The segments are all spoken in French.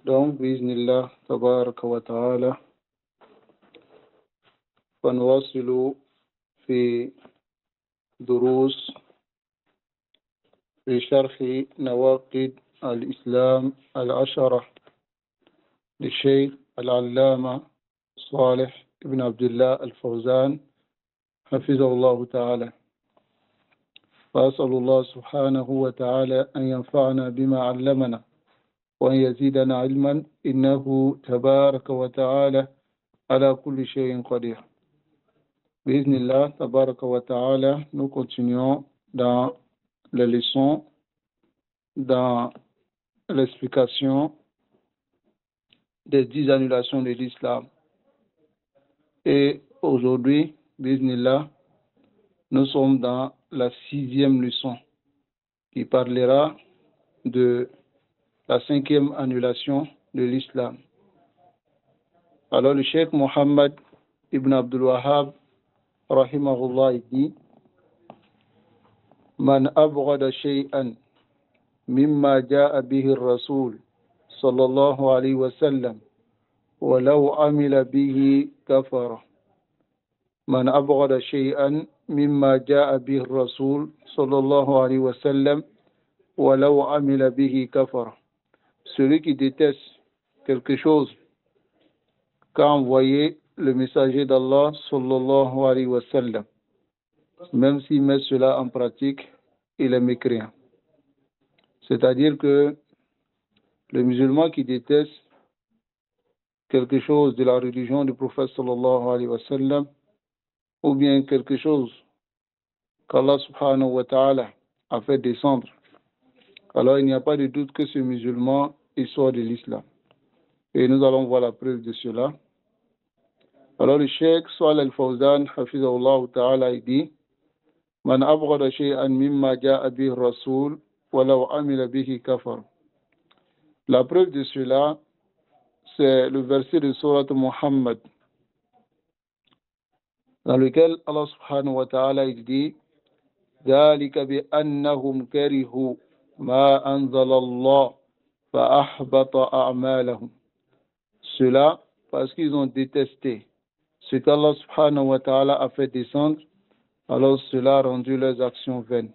Donc, بإذن تبارك وتعالى فنواصل في دروس في شرح نواقض الإسلام العشرة للشيخ العلامة صالح بن عبد الله الفوزان حفظه الله تعالى. فأسأل الله سبحانه وتعالى أن ينفعنا بما علمنا وأن يزيدنا علما إنه تبارك وتعالى على كل شيء قدير. بإذن الله تبارك وتعالى, nous continuons dans les leçons, dans l'explication des 10 annulations de l'islam. Et aujourd'hui, bismillah, nous sommes dans la 6e leçon qui parlera de la 5e annulation de l'islam. Alors le cheikh Mohammed ibn Abdul Wahhab rahimahullah dit: Man abghada shay'an mimma ja'a bihi ar-rasul sallallahu alayhi wa sallam ولو عمل به كفر. من أبغض شيئا مما جاء به الرسول صلى الله عليه وسلم ولو عمل به كفر. Celui qui déteste quelque chose qu'a envoyé le messager d'Allah sallallahu alayhi wa sallam, même s'il met cela en pratique, il est mécréant. C'est-à-dire que le musulman qui déteste quelque chose de la religion du prophète sallallahu alayhi wa sallam, ou bien quelque chose qu'Allah subhanahu wa ta'ala a fait descendre, alors il n'y a pas de doute que ce musulman il soit de l'islam. Et nous allons voir la preuve de cela. Alors le cheikh Salih al-Fawzan hafizahullah ta'ala il dit: Man abghada shay'an mimma ja'a bihi ar-rasul walau amila bihi kafar. La preuve de cela, c'est le verset de Surat Muhammad, dans lequel Allah subhanahu wa ta'ala il dit: ذلك بأنهم كرهوا ما أنزل الله فأحبط أعمالهم. Cela parce qu'ils ont détesté ce qu'Allah subhanahu wa ta'ala a fait descendre, alors cela a rendu leurs actions vaines.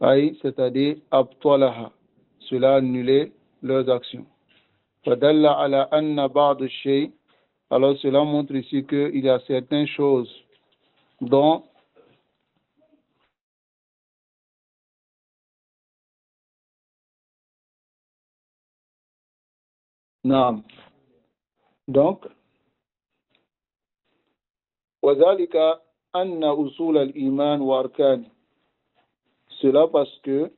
C'est-à-dire abtalaha, cela a annulé leurs actions. فدل على أن بعض الشيء, alors cela montre ici qu'il y a certaines choses dont non. Donc وذلك أن أصول الإيمان وأركانه, cela parce que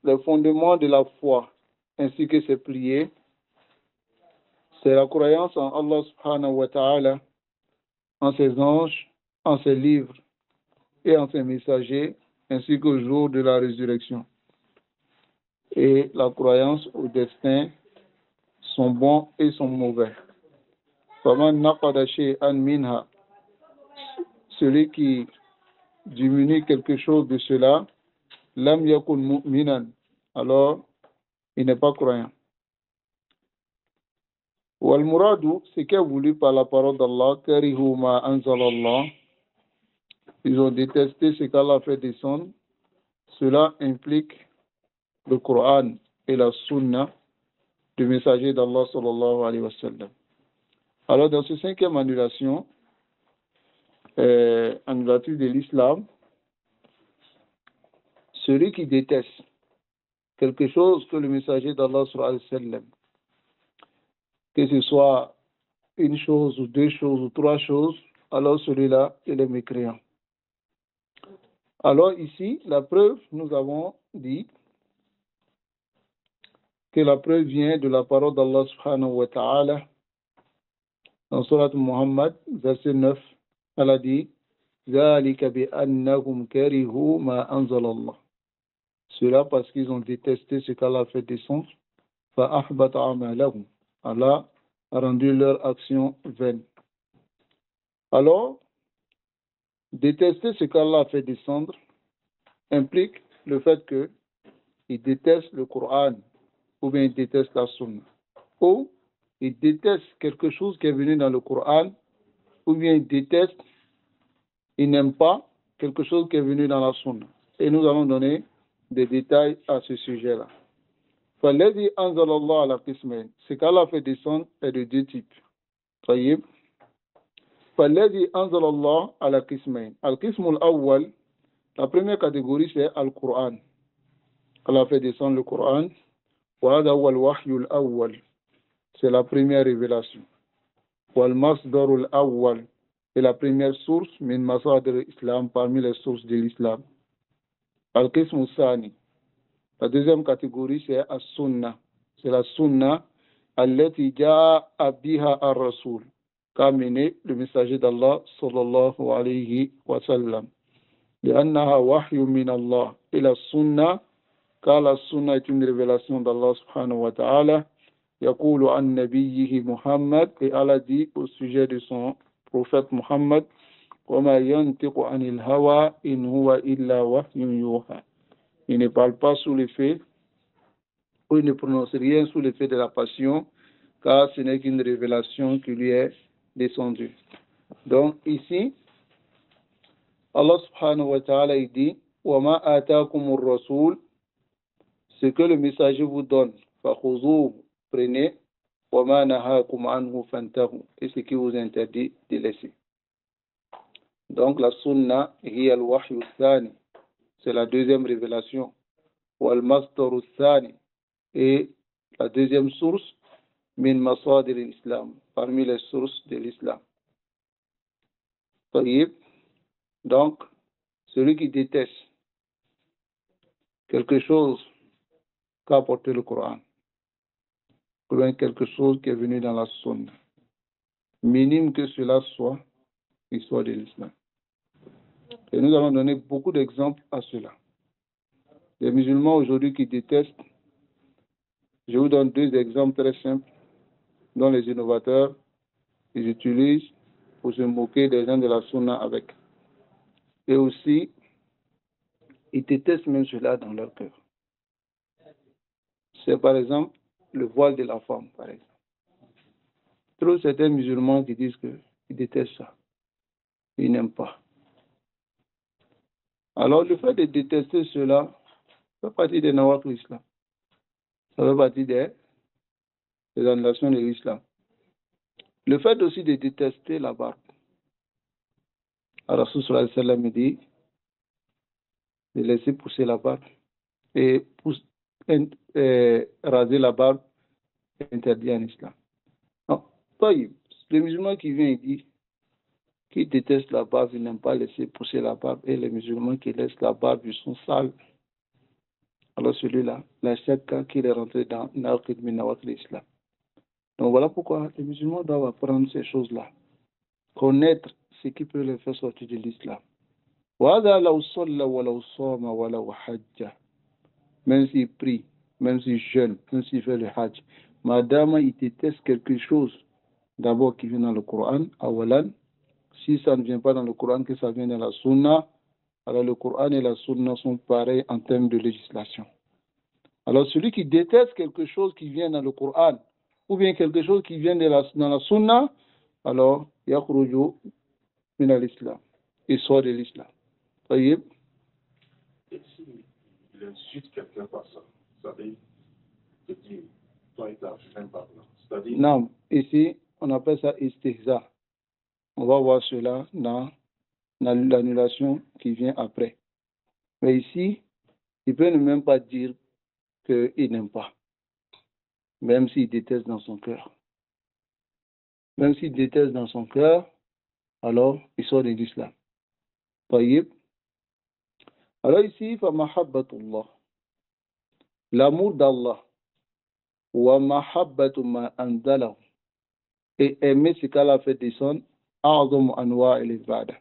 les fondements de la foi ainsi que ses piliers, c'est la croyance en Allah subhanahu wa ta'ala, en ses anges, en ses livres et en ses messagers, ainsi qu'au jour de la résurrection. Et la croyance au destin, sont bons et sont mauvais. فَمَنْ نَقَدَ شَيْئًا مِنْهَا, celui qui diminue quelque chose de cela, لَمْ يَكُنْ مُؤْمِنًا, alors il n'est pas croyant. وَالْمُرَادُ, ce qui est voulu par la parole d'Allah, كَرِهُ مَا أَنزَلَ اللَّهُ, ils ont détesté ce qu'Allah a fait descendre. Cela implique le Coran et la Sunna du messager d'Allah sallallahu alayhi wa sallam. Alors dans ce 5e annulation, annulative de l'islam, celui qui déteste quelque chose que le messager d'Allah sallallahu alayhi wa sallam, que ce soit une chose ou deux choses ou trois choses, alors celui-là, il est mécréant. Alors ici, la preuve, nous avons dit que la preuve vient de la parole d'Allah subhanahu wa ta'ala dans Surat Muhammad, verset 9. Elle a dit: ذَلِكَ بِأَنَّهُمْ كَرِهُوا مَا أَنزَلَ اللَّهُ. Cela parce qu'ils ont détesté ce qu'Allah a fait descendre. فَأَحْبَطَ أَعْمَالَهُمْ. Allah a rendu leur action vaine. Alors, détester ce qu'Allah a fait descendre implique le fait qu'ils détestent le Coran ou bien il déteste la sunna. Ou il déteste quelque chose qui est venu dans le Coran, ou bien il déteste, il n'aime pas quelque chose qui est venu dans la sunna. Et nous allons donner des détails à ce sujet-là. فالذي أنزل الله على قسمين. Ce qu'Allah fait descendre est de deux types. طيب. فالذي أنزل الله على قسمين. القسم الأول, la première catégorie c'est Al-Qur'an. Allah fait descendre le Coran. وهذا هو الوحي الأول. C'est la première révélation. والمصدر الأول. Et la première source من مصادر الإسلام, parmi les sources de l'islam. القسم الثاني. La deuxième catégorie, c'est As-Sunnah. C'est la Sunnah, allati ja'a biha ar-Rasul, qu'a mené le messager d'Allah, sallallahu alayhi wa sallam. لأنها وحي من الله. Et la Sunnah, car la Sunnah est une révélation d'Allah subhanahu wa ta'ala. يقول عن نبيه محمد. Et Allah dit au sujet de son prophète Muhammad, وما ينطق عن الهوى إن هو إلا وحي يوحى. Il ne parle pas sous l'effet, ou il ne prononce rien sous l'effet de la passion, car ce n'est qu'une révélation qui lui est descendue. Donc ici, Allah subhanahu wa ta'ala dit, وَمَا آتَاكُمُ الرَّسُولُ, ce que le messager vous donne, فَخُذُوهُ, prenez, وَمَا نَهَاكُمْ عَنْهُ فَانْتَهُ, et ce qui vous interdit de laisser. Donc la sunna, هي الوحي الثاني, c'est la deuxième révélation. والمصدر الثاني, et la deuxième source, min masadir l'islam, parmi les sources de l'islam. Donc, celui qui déteste quelque chose qu'a apporté le Coran, ou bien quelque chose qui est venu dans la sunna, minime que cela soit, l'histoire de l'islam. Et nous allons donner beaucoup d'exemples à cela. Les musulmans aujourd'hui qui détestent, je vous donne deux exemples très simples dont les innovateurs ils utilisent pour se moquer des gens de la sunna avec. Et aussi, ils détestent même cela dans leur cœur. C'est par exemple le voile de la femme, par exemple. Trop certains musulmans qui disent qu'ils détestent ça. Ils n'aiment pas. Alors le fait de détester cela fait partie des nawaq de l'islam. Ça fait partie des annulations de l'islam. Le fait aussi de détester la barbe. Alors Rasul sallallahu alayhi wa sallam dit de laisser pousser la barbe et raser la barbe est interdit en islam. Non, les musulmans qui viennent ici, qui détestent la barbe, ils n'aiment pas laisser pousser la barbe, et les musulmans qui laissent la barbe, ils sont sales. Alors celui-là, la shakka qu'il est rentré dans Naqid min Nawaqid l'islam. Donc voilà pourquoi les musulmans doivent apprendre ces choses-là. Connaître ce qui peut les faire sortir de l'islam. Même s'il prie, même s'il jeûne, même s'il fait le hajj, madame il déteste quelque chose, d'abord qui vient dans le Coran, awalan, si ça ne vient pas dans le Coran, que ça vient dans la Sunna, alors le Coran et la Sunna sont pareils en termes de législation. Alors celui qui déteste quelque chose qui vient dans le Coran, ou bien quelque chose qui vient dans la Sunna, alors yakhruju min al-Islam, il sort de l'Islam. Voyez? Et si il insulte quelqu'un par ça, c'est-à-dire, toi et ta femme par là. C'est-à-dire. Non, ici, on appelle ça istihza. On va voir cela dans l'annulation qui vient après. Mais ici, il peut ne même pas dire qu'il n'aime pas, même s'il déteste dans son cœur. Même s'il déteste dans son cœur, alors il sort de l'islam. Taïb. Alors ici, فَمَحَبَّةُ l'amour d'Allah, وَمَحَبَّةُ مَا أَنزَلَهُ, et aimer ce qu'Allah fait descendre, أَعْظَمُ أَنْوَاءِ الْعِبَادَةِ,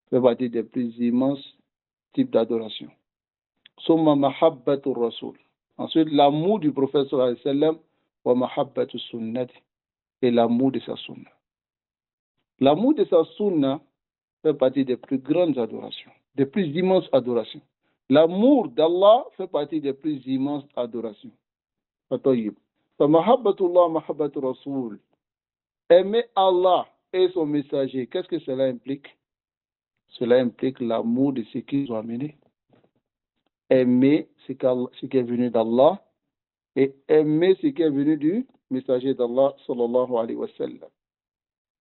fait partie des plus immenses types d'adoration. ثُمَّ مَحَبَّةُ الرَّسُولِ, ensuite l'amour du prophète sallallahu alayhi wa sallam, وَمَحَبَّةُ السُنَّةِ, et l'amour de sa sunna. L'amour de sa sunna fait partie des plus grandes adorations, des plus immenses adorations. L'amour d'Allah fait partie des plus immenses adorations. طيب. فمحبة الله محبة الرسول. Aimer Allah et son messager, qu'est-ce que cela implique? Cela implique l'amour de ce qu'ils ont amené. Aimer ce qui est venu d'Allah et aimer ce qui est venu du messager d'Allah sallallahu alayhi wa sallam.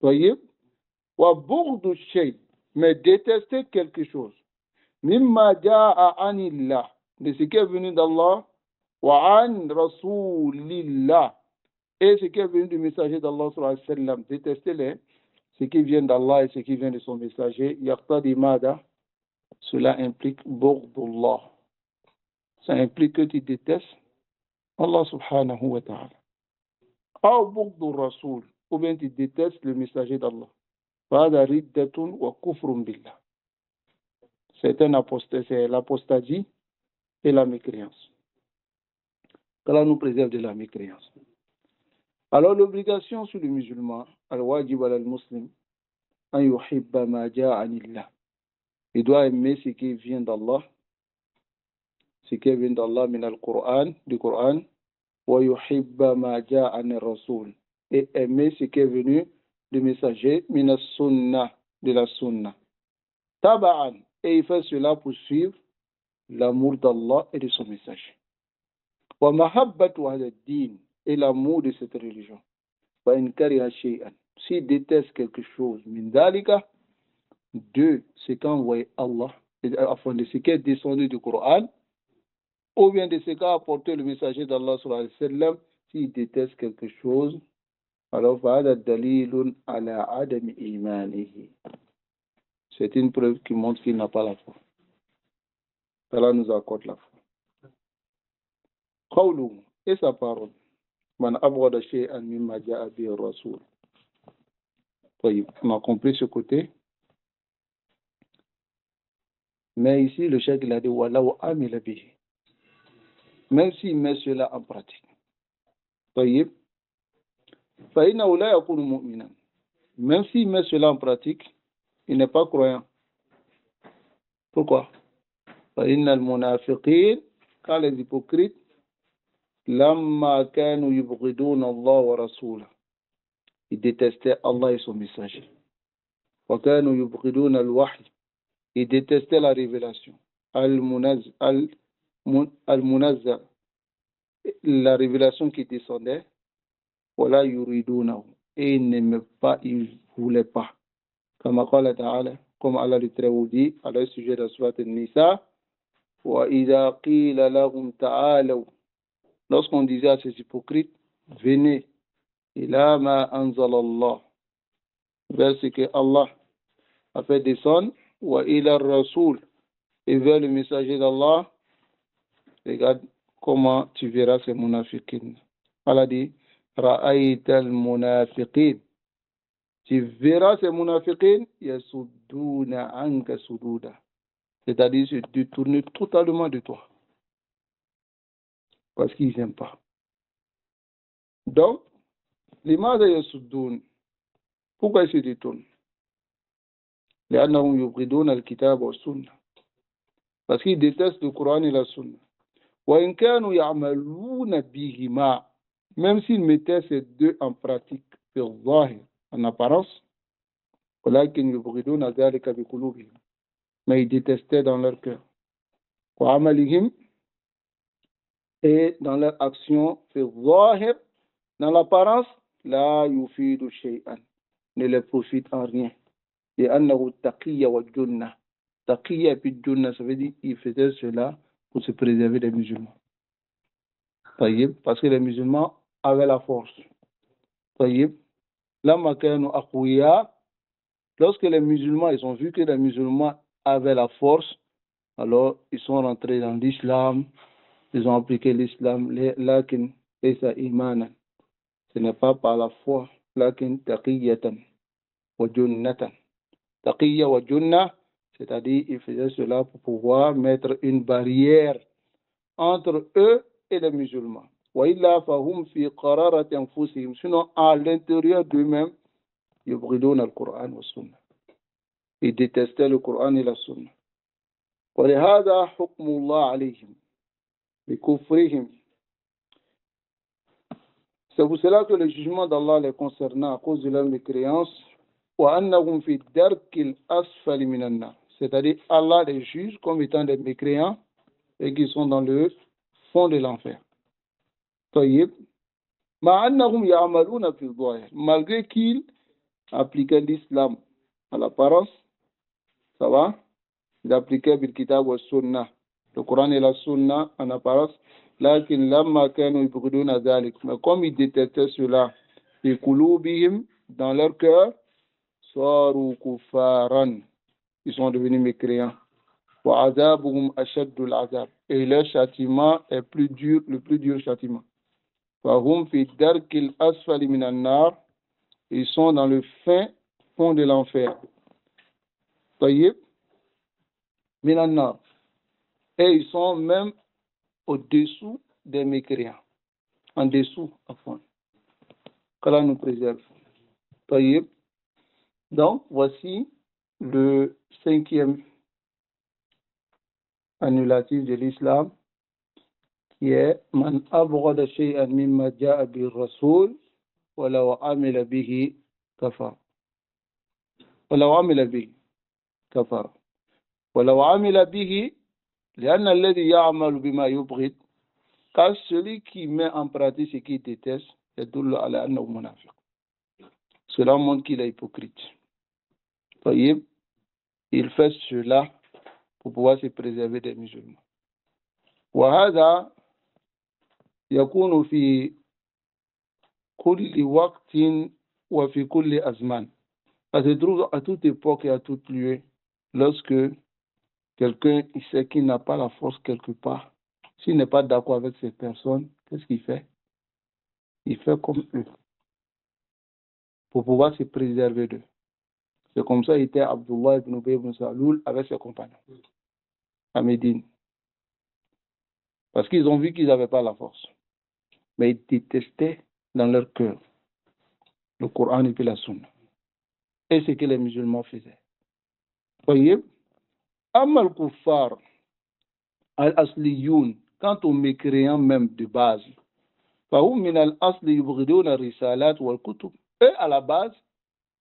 Voyez? Wa bourdu shay, mais détester quelque chose. Mimma ja'a anillah, de ce qui est venu d'Allah, wa an rasulillah, et ce qui est venu du messager d'Allah sallallahu alayhi wa sallam. Détester ce qui vient d'Allah et ce qui vient de son messager. Yaqtadi mada, cela implique burdullah. Ça implique que tu détestes Allah subhanahu wa ta'ala. Ou bugdu rasoul, ou bien tu détestes le messager d'Allah. Fada riddatun wa kufrun billah. C'est l'apostasie et la mécréance. qu'Allah nous préserve de la mécréance. Alors l'obligation sur le musulman, al-wajib al-muslim, an yuhibba ma ja'a anillah. Il doit aimer ce qui vient d'Allah, ce qui vient d'Allah min al-Qur'an, du Coran, wa yuhibba ma ja'a anir rasoul, et aimer ce qui est venu du messager min as-sunnah, de la sunna. Taba'an, et il fait cela pour suivre l'amour d'Allah et de son messager. Wa mahabbatu hadha ad-din, et l'amour de cette religion. Wa in kariha shay'an, s'il déteste quelque chose, min dalika, de ce qu'a envoyé Allah, afin de ce qui est descendu du Coran, ou bien de ce qu'a apporté le messager d'Allah sallallahu alayhi wa sallam, s'il déteste quelque chose, alors fa'hada dalilun ala adami imanihi. C'est une preuve qui montre qu'il n'a pas la foi. Allah nous accorde la foi. Qawluhu, et sa parole. Man abghada shay'an mimma ja'a bihi ar-rasul. On a compris ce côté. Mais ici, le cheikh il a dit Wallahu amila bihi. Même s'il met cela en pratique. طيب. فإنه لا يكون مؤمنا. Même s'il met cela en pratique, il n'est pas croyant. Pourquoi? فإن المنافقين, car les hypocrites, لما كانوا يبغضون الله ورسوله, ils détestaient Allah et son messager. وكانوا يبغضون الوحي, ils détestaient la révélation. Al-Munazzal, la révélation qui descendait, voilà yuridounahu, et ils n'aimaient pas, ils ne voulaient pas. Comme qala ta'ala, comme Allah le Très-Haut dit à le sujet de la sourate An-Nisa, wa idha qila lahum ta'alaw, lorsqu'on disait à ces hypocrites, venez ila ma anzala Allah, vers ce que Allah a fait descendre, wa ila rasoul, et vers le messager d'Allah, regarde comment tu verras ces munafiqines. Allah dit, ra'ayta al-munafiqin. Tu verras ces munafiqines, yasudduna anka sududa. C'est-à-dire se détourner totalement de toi. Parce qu'ils n'aiment pas. Donc, limaza yasuddun. Pourquoi ils se détournent? لأنهم يبغضون الكتاب والسنة. Parce qu'ils détestent le Coran et la Sunna. وإن كانوا يعملون بهما, même s'ils mettaient ces deux en pratique, في الظاهر, en apparence, ولكن يبغضون ذلك بقلوبهم, mais ils détestaient dans leur cœur. وعملهم, et dans leur action, في الظاهر, dans l'apparence, لا يفيد شيئا, ne les profite en rien. لأنه التقية والجنة. Taqiyya et puis Junna, ça veut dire qu'ils faisaient cela pour se préserver des musulmans. Taïb, parce que les musulmans avaient la force. Taïb, lamma kanu aqwiya, lorsque les musulmans, ils ont vu que les musulmans avaient la force, alors ils sont rentrés dans l'islam, ils ont appliqué l'islam, lakin laysa imanan. Ce n'est pas par la foi, lakin taqiyatan wa junnatan. Taqiyya wa junna, c'est-à-dire ils faisaient cela pour pouvoir mettre une barrière entre eux et les musulmans. Sinon, à l'intérieur d'eux-mêmes, ils bridonnent le Coran et la Sunna. Ils détestaient le Coran et la Sunna. ولهذا حكم الله عليهم بكفرهم C'est pour cela que le jugement d'Allah les concernant à cause de leur mécréance, وَأَنَّهُمْ فِي الدَّرْكِ الْأَسْفَلِ مِنَ النَّارِ. C'est-à-dire Allah les juge comme étant des mécréants et qui sont dans le fond de l'enfer. طيب. مع أنهم يعملون في الظاهر. Malgré qu'ils appliquaient l'islam à l'apparence, ça va? Ils appliquaient le kitab wa sunnah, le Coran et la sunna en apparence. لكن لما كانوا يبغضون ذلك. Mais comme ils détestaient cela, في قلوبهم, dans leur cœur, صاروا كفارا. Ils sont devenus mécréants. وعذابهم أشد العذاب. Et leur châtiment est plus dur, le plus dur châtiment. فهم في الدرك الأسفل من النار. Ils sont dans le fin fond de l'enfer. طيب. من النار. Et ils sont même au-dessous des mécréants. En dessous, à fond. Qu'Allah nous préserve. طيب. Donc, voici le 5e annulatif de l'islam, qui est Man abghada shay'an mimma ja'a bi rasul wa law amila bihi kafar. Wa law amila bihi kafar. Wa law amila bihi لأن الذي يعمل بما يبغض. Car celui qui met en pratique ce qu'il déteste, يدل على أنه منافق. Cela montre qu'il est hypocrite. طيب. Il fait cela pour pouvoir se préserver des musulmans. وهذا يكون في كل وقت وفي كل أزمان. Ça se trouve à toute époque et à tout lieu. Lorsque quelqu'un il sait qu'il n'a pas la force quelque part, s'il n'est pas d'accord avec ces personnes, qu'est-ce qu'il fait? Il fait comme eux pour pouvoir se préserver d'eux. C'est comme ça était Abdullah ibn Ubay ibn Saloul avec ses compagnons à Médine. Parce qu'ils ont vu qu'ils n'avaient pas la force. Mais ils détestaient dans leur cœur le Coran et puis la Sunna. Et ce que les musulmans faisaient. Voyez, Amal Kuffar al-Asliyoun, quant aux mécréants même de base, Fahum min al-Asli yubghidun al-risalat wal-kutub. Eux, à la base,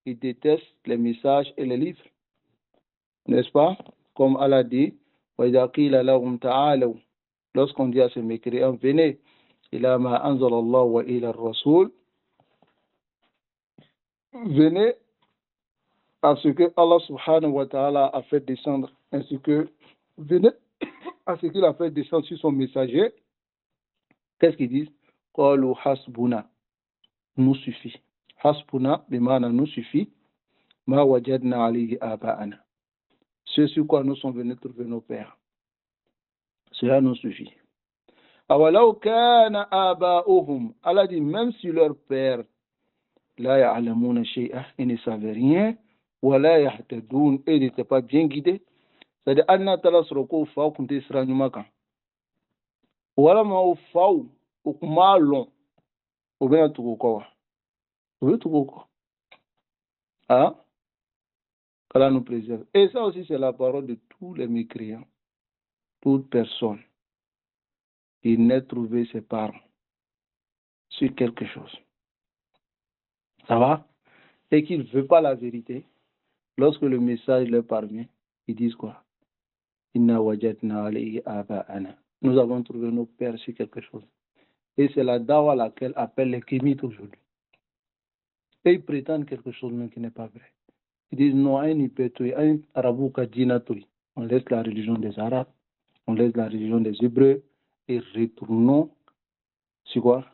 ils détestent les messages et les livres. N'est-ce pas? Comme Allah dit, وَإِذَا قِيلَ لَهُمْ تَعَالَوْا. Lorsqu'on dit à ces mécréants, venez, إِلَى مَا أَنزَلَ اللَّهُ وَإِلَى الرَّسُولِ. Venez à ce que Allah subhanahu wa ta'ala a fait descendre, ainsi que venez à ce qu'il a fait descendre sur son messager. Qu'est-ce qu'ils disent? Qalu hasbuna, nous suffit. Hasbuna, bimana nous suffit. Ma wajadna alayhi aba'ana. Ce sur quoi nous sommes venus trouver nos pères. Cela nous suffit. Awalaw kana aba'uhum. Allah dit, même si leur père la ya'lamuna shay'a, ils ne savaient rien. Wala yahtadun, et ils n'étaient pas bien guidés. C'est-à-dire, anna tala suroko fa kunte sira nyuma kan. Wala ma o faw o kuma long. O bena tugu ko wa. O be tugu ko. Ah? Qu'Allah nous préserve. Et ça aussi, c'est la parole de tous les mécréants. Toute personne qui n'ait trouvé ses parents sur quelque chose. Ça va? Et qu'il ne veut pas la vérité. Lorsque le message leur parvient, ils disent quoi? Inna wajadna alayhi aba'ana. Nous avons trouvé nos pères sur quelque chose. Et c'est la dawa à laquelle appellent les kémites aujourd'hui. Et ils prétendent quelque chose même qui n'est pas vrai. Ils disent non, un arabouka djinatoui. On laisse la religion des Arabes, on laisse la religion des Hébreux et retournons sur quoi?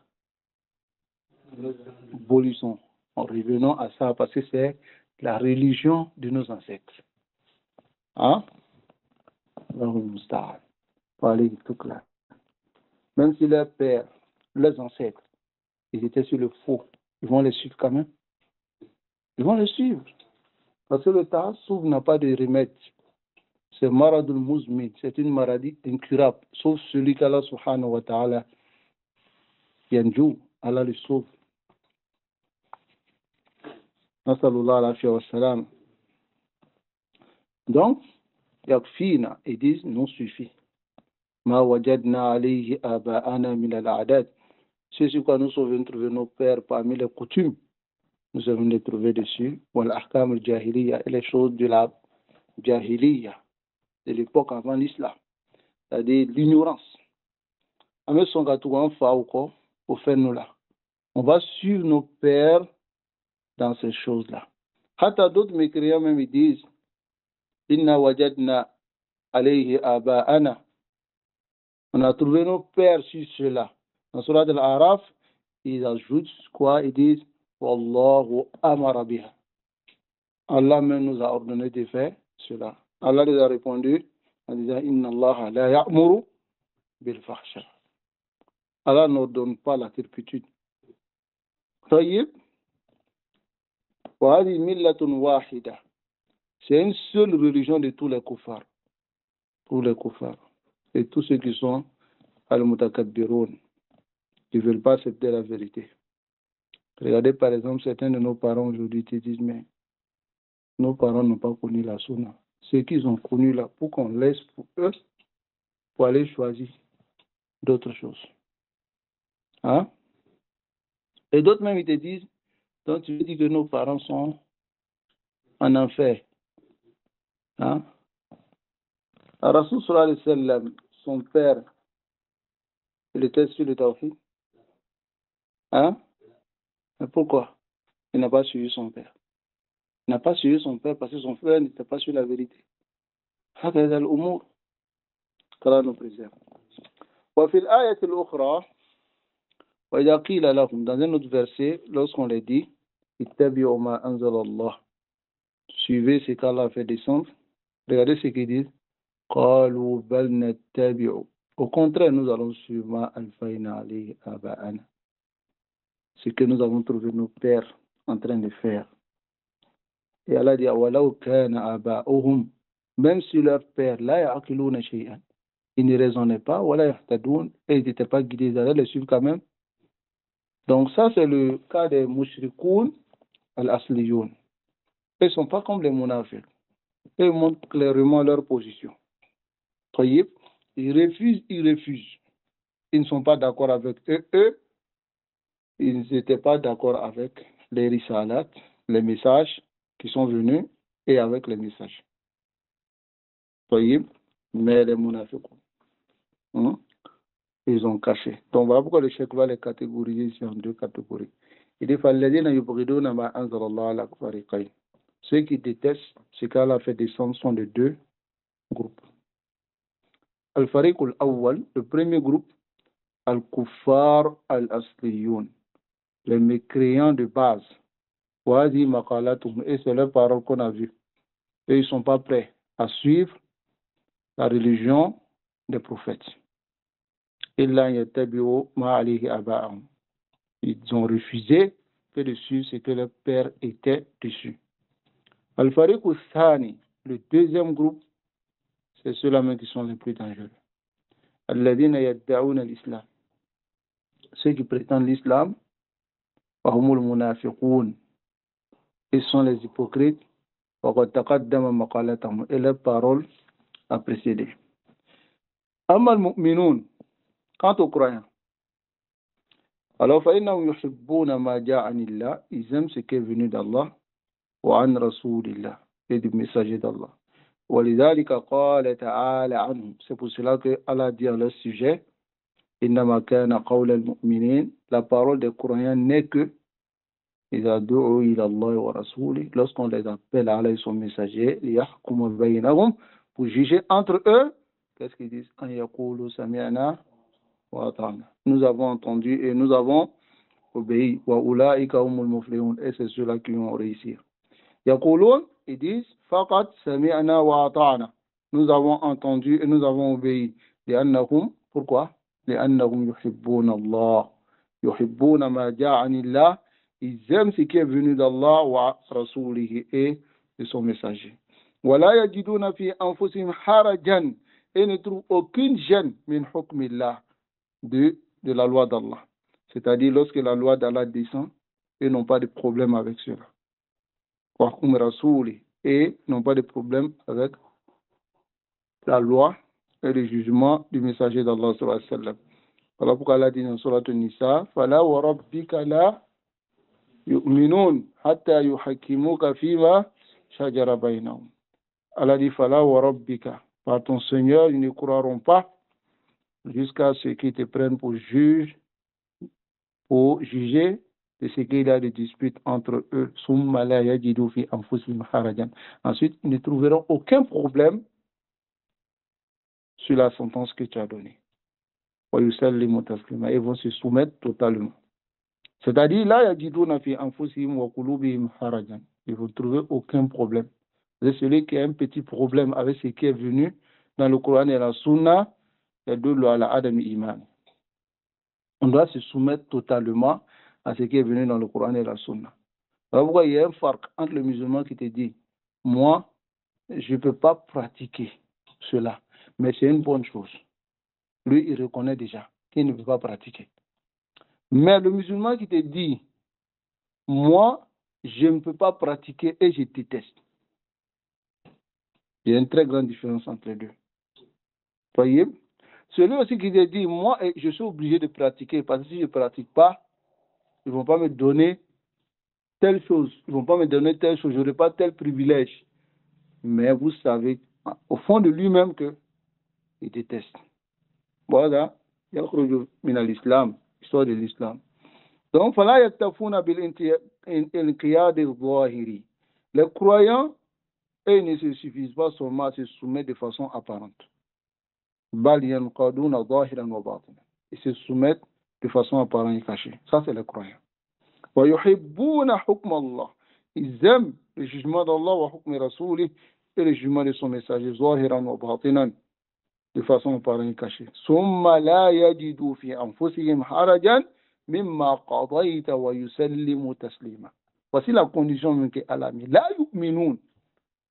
Bolissons. En revenant à ça parce que c'est la religion de nos ancêtres. Hein? Pour aller tout clair. Même si leurs pères, leurs ancêtres, ils étaient sur le faux, ils vont les suivre quand même. Ils vont les suivre. Parce que le ta'assouf n'a pas de remède. C'est maradul muzmin, c'est une maladie incurable. Sauf celui qu'Allah subhanahu wa ta'ala yanjou, Allah le sauve. Nasalullah al-afiyya wa salam. Donc, yakfina, ils disent, nous suffit. Ma wajadna alayhi aba'ana min al-a'dad. C'est sur quoi nous sommes trouver nos pères parmi les coutumes. Nous sommes venus les trouver dessus. Wal-ahkam al-jahiliya, et les choses de la jahiliya, de l'époque avant l'islam. C'est-à-dire l'ignorance. On va suivre nos pères dans ces choses-là. Hatta d'autres mécréants même ils disent Inna wajadna alayhi aba'ana. On a trouvé nos pères sur cela. Dans Surat al-Araf, ils ajoutent quoi? Ils disent Wallahu amara biha. Allah même nous a ordonné de faire cela. Allah les a répondu en disant Inna Allah la ya'muru bil fahsha. Allah n'ordonne pas la turpitude. طيب وهذه ملة واحدة. C'est une seule religion de tous les kuffars. Tous les kuffars. Et tous ceux qui sont al-mutakabbiroun, qui ne veulent pas accepter la vérité. Regardez par exemple certains de nos parents aujourd'hui qui disent mais nos parents n'ont pas connu la sunna. Ce qu'ils ont connu là, pour qu'on laisse pour eux, pour aller choisir d'autres choses. Hein? Et d'autres même ils te disent, donc tu veux dire que nos parents sont en enfer. Hein? Rasul sallallahu alayhi wa sallam, son père, il était sur le tawhid. Hein? Mais pourquoi? Il n'a pas suivi son père. Il n'a pas suivi son père parce que son frère n'était pas sur la vérité. هكذا الأمور. qu'Allah nous préserve. وفي الآية الأخرى وإذا قيل لهم, dans un autre verset, lorsqu'on les dit اتبعوا ما أنزل الله, suivez ce qu'Allah a fait descendre, regardez ce qu'ils disent قالوا بل نتبع, au contraire nous allons suivre ما ألفينا عليه آباءنا, ce que nous avons trouvé nos pères en train de faire. Et Allah dit وَلَوْ كَانَ آبَاؤُهُمْ, même si leur père لا يعقلون شيئا, ils ne raisonnaient pas, ولا يهتدون, et ils n'étaient pas guidés, ils allaient les suivre quand même. Donc ça c'est le cas des mushrikoun al-asliyoun. Ils ne sont pas comme les munafiq. Ils montrent clairement leur position. Ils refusent. Ils ne sont pas d'accord avec eux. Ils n'étaient pas d'accord avec les risalat, les messages qui sont venus, et avec les messages. Mais les munafiq, ils ont caché. Donc voilà pourquoi le cheikh va les catégoriser ici en deux catégories. Il dit فَالَّذِينَ يُبْغِضُونَ مَا أَنزَلَ اللَّهُ عَلَى فَرِيقَيْنِ. Ceux qui détestent ce qu'Allah a fait descendre sont de deux groupes. Al-Fariq al-Awwal, le premier groupe, Al-Kuffar al-Asliyoun, les mécréants de base. وَهَذِهِ مَقَالَاتُهُمْ, et c'est leur parole qu'on a vue. Et ils ne sont pas prêts à suivre la religion des prophètes. إِلَّا يَتَّبِعُوا مَا عَلَيْهِ آبَاءَهُمْ. Ils ont refusé que de suivre ce que leur père était dessus. Al-Fariq al-Thani, le deuxième groupe, c'est ceux-là même qui sont les plus dangereux. الَّذِينَ يَدَّعُونَ الْإِسْلَامِ, ceux qui prétendent l'islam, وَهُمُ الْمُنَافِقُونَ, ils sont les hypocrites, وَقَدْ تَقَدَّمَ مَقَالَتَهُمْ, et leur parole a précédé. أَمَّا الْمُؤْمِنُونَ, quant aux croyants, alors فَإِنَّهُمْ يُحِبُّونَ مَا جَاءَ عَنِ اللَّهِ, ils aiment ce qui est venu d'Allah, وعن رسول الله, et du messager d'Allah. ولذلك قال تعالى عنهم, c'est pour cela que Allah dit à leur sujet إنما كان قول المؤمنين, la parole des croyants n'est que إذا دعوا إلى الله ورسوله, lorsqu'on les appelle à Allah et son messager, ليحكم بينهم, pour juger entre eux. Qu'est-ce qu'ils disent? أن يقولوا سمعنا وأطعنا, nous avons entendu et nous avons obéi. وأولئك هم المفلحون, et c'est ceux-là qui vont réussir. يقولون, ils disent فقط سمعنا وأطعنا, nous avons entendu et nous avons obéi. لأنهم, pourquoi? لأنهم يحبون الله, يحبون ما جاء عن الله, ils aiment ce qui est venu d'Allah ورسوله et de son messager. ولا يجدون في أنفسهم حرجا, et ne trouvent aucune gêne من حكم الله, de la loi d'Allah. C'est-à-dire lorsque la loi d'Allah descend, ils n'ont pas de problème avec cela. Et n'ont pas de problème avec la loi et le jugement du messager d'Allah sallallahu alayhi wa sallam. Voilà pourquoi Allah dit dans Surat An-Nisa, Fala wa rabbika la yu'minun hatta yuhakimuka fima shajara bainahum. Allah dit, Fala wa rabbika. Par ton Seigneur, ils ne croiront pas jusqu'à ce qu'ils te prennent pour juge, pour juger de ce qu'il y a de dispute entre eux. Ensuite, ils ne trouveront aucun problème sur la sentence que tu as donnée. Ils vont se soumettre totalement. C'est-à-dire, là, ils ne vont trouver aucun problème. C'est celui qui a un petit problème avec ce qui est venu dans le Coran et la Sunna, et de la Adam Iman. On doit se soumettre totalement à ce qui est venu dans le Coran et la Sunna. Voilà pourquoi il y a un farc entre le musulman qui te dit, moi, je ne peux pas pratiquer cela, mais c'est une bonne chose. Lui, il reconnaît déjà qu'il ne peut pas pratiquer. Mais le musulman qui te dit, moi, je ne peux pas pratiquer et je déteste. Il y a une très grande différence entre les deux. Voyez? Celui aussi qui te dit, moi, je suis obligé de pratiquer, parce que si je ne pratique pas, ils ne vont pas me donner telle chose, ils ne vont pas me donner telle chose, je n'aurai pas tel privilège. Mais vous savez, au fond de lui-même, qu'il déteste. Voilà, il y a l'islam, l'histoire de l'islam. Donc, les croyants, ils ne se suffisent pas seulement à se soumettre de façon apparente. Ils se soumettent de façon apparente et cachée. Ça, c'est les croyants. Ils aiment le jugement d'Allah et le jugement de son messager de façon apparente et cachée. Voici la condition que Allah a mis.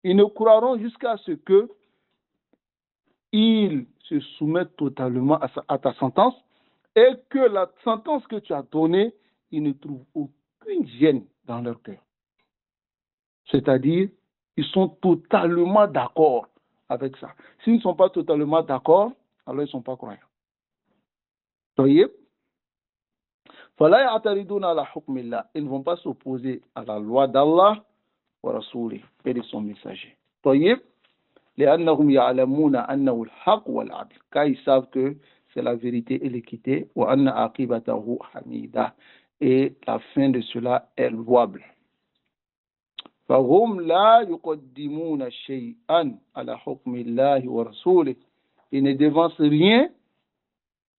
Ils ne croiront jusqu'à ce que ils se soumettent totalement à ta sentence et que la sentence que tu as donnée, ils ne trouvent aucune gêne dans leur cœur. C'est-à-dire, ils sont totalement d'accord avec ça. S'ils ne sont pas totalement d'accord, alors ils ne sont pas croyants. Voyez? Ils ne vont pas s'opposer à la loi d'Allah et de son messager. Voyez? Car ils savent que c'est la vérité et l'équité, et la fin de cela est louable. Ils ne devancent rien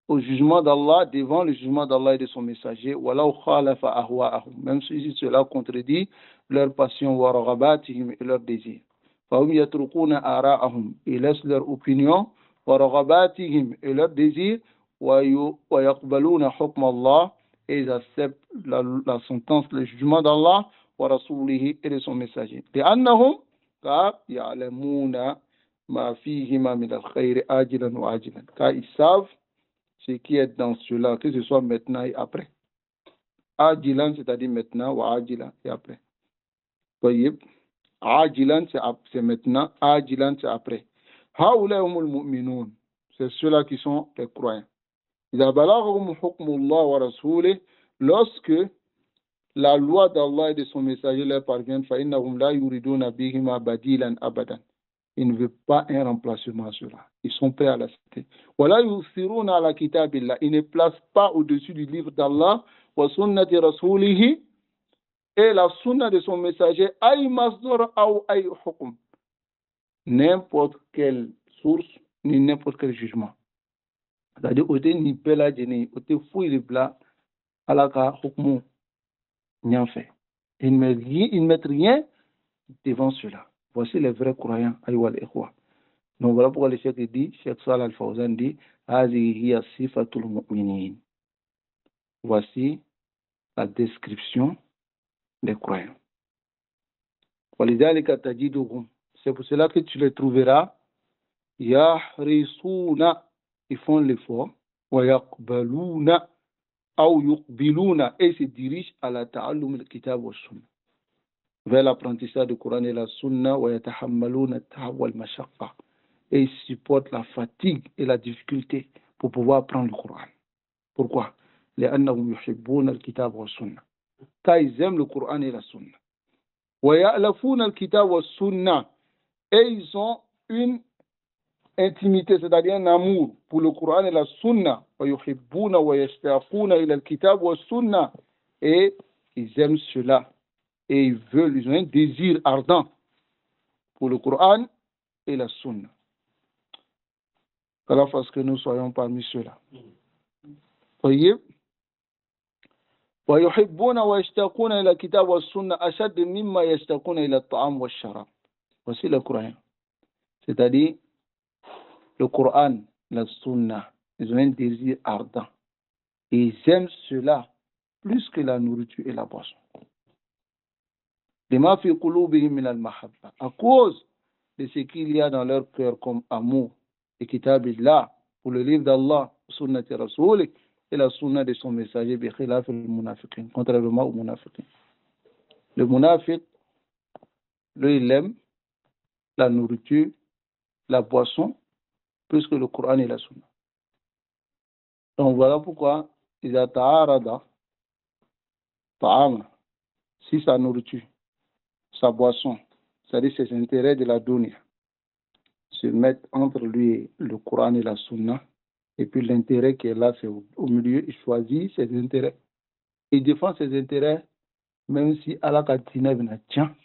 au jugement d'Allah, devant le jugement d'Allah et de son messager, même si cela contredit leur passion et leur désir. Ils laissent leur opinion et leur désir et ils acceptent la sentence, le jugement d'Allah et de son messager. Car ils savent ce qui est dans cela, que ce soit maintenant et après. Ajilan, c'est-à-dire maintenant, ou ajilan, et après. Voyez, ajilan, c'est maintenant, ajilan, c'est après. C'est ceux-là qui sont les croyants. Lorsque la loi d'Allah et de son messager leur parvient, ils ne veulent pas un remplacement à cela. Ils sont prêts à l'accepter. Ils ne placent pas au-dessus du livre d'Allah et la sunna de son messager n'importe quelle source ni n'importe quel jugement. C'est-à-dire, ni bela jeni, fouille le plat, alaka hukmu, n'y fait. Ils ne mettent rien devant cela. Voici les vrais croyants, ayyuhal ikhwa. Donc voilà pourquoi le Cheikh dit, Cheikh Salih Al-Fawzan dit, hiya sifatul mu'minin. Voici la description des croyants. C'est pour cela que tu les trouveras, yahrisuna, ils font l'effort, wa yaqbaluna, ou yuqbiluna, et se dirigent à la ta'allum al-kitab wa sunna, vers l'apprentissage du Coran et la sunna, wa yatahammaluna at-ta'ab wal mashaqqa, et ils supportent la fatigue et la difficulté pour pouvoir apprendre le Coran. Pourquoi? لأنهم يحبون الكتاب والسنة. Car ils aiment le Coran et la Sunna. ويألفون الكتاب والسنة. Et ils ont une intimité, c'est-à-dire un amour pour le Coran et la Sunna. ويحبون ويشتاقون إلى الكتاب والسنة. Et ils aiment cela. Et ils ont un désir ardent pour le Coran et la Sunna. Alors, parce que nous soyons parmi ceux-là. طيب. ويحبون ويشتاقون إلى الكتاب والسنة أشد مما يشتاقون إلى الطعام والشراب. Voici le Coran. C'est-à-dire, le Coran, la Sunna, ils ont un désir ardent. Et ils aiment cela plus que la nourriture et la boisson. لما في قلوبهم من المحبة. À cause de ce qu'il y a dans leur cœur comme amour. Et kitabillah, pour le livre d'Allah, sunnati rasulik, et la sunna de son messager, bikhilaf al-munafiqin, contrairement aux munafiqin. Le munafiq, lui, il aime la nourriture, la boisson, plus que le Coran et la sunna. Donc voilà pourquoi, إذا تعارض طعام, si sa nourriture, sa boisson, c'est-à-dire ses intérêts de la dunya, se mettent entre lui et le Coran et la sunna, et puis l'intérêt qui est là, c'est au milieu, il choisit ses intérêts. Il défend ses intérêts, même si Allah Katina vient tiens,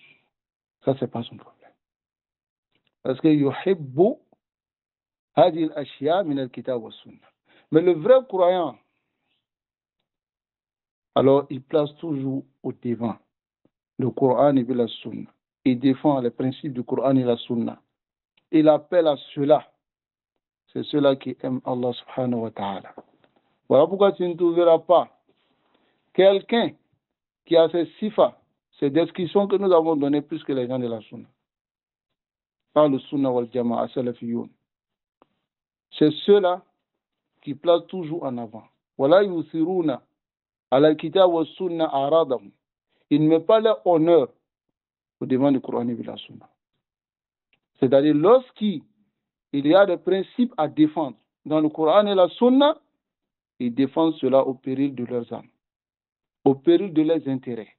ça c'est pas son problème. Parce que yuhibbu hadhihi al-ashya min al-kitab wa sunna. Mais le vrai croyant, alors il place toujours au devant le Coran et la sunna. Il défend les principes du Coran et la sunna. Il appelle à cela. C'est ceux-là qui aiment Allah subhanahu wa ta'ala. Voilà pourquoi tu ne trouveras pas quelqu'un qui a ces sifas, ces descriptions que nous avons données plus que les gens de la sunna. Par le sunna wal jama'a salafiyoun. C'est ceux-là qui placent toujours en avant. Voilà yusiruna ala kitab wa sunna aradahum. Ils ne mettent pas leur honneur au devant du Coran et de la sunna. C'est-à-dire lorsqu'il y a des principes à défendre dans le Coran et la sunna, ils défendent cela au péril de leurs âmes, au péril de leurs intérêts.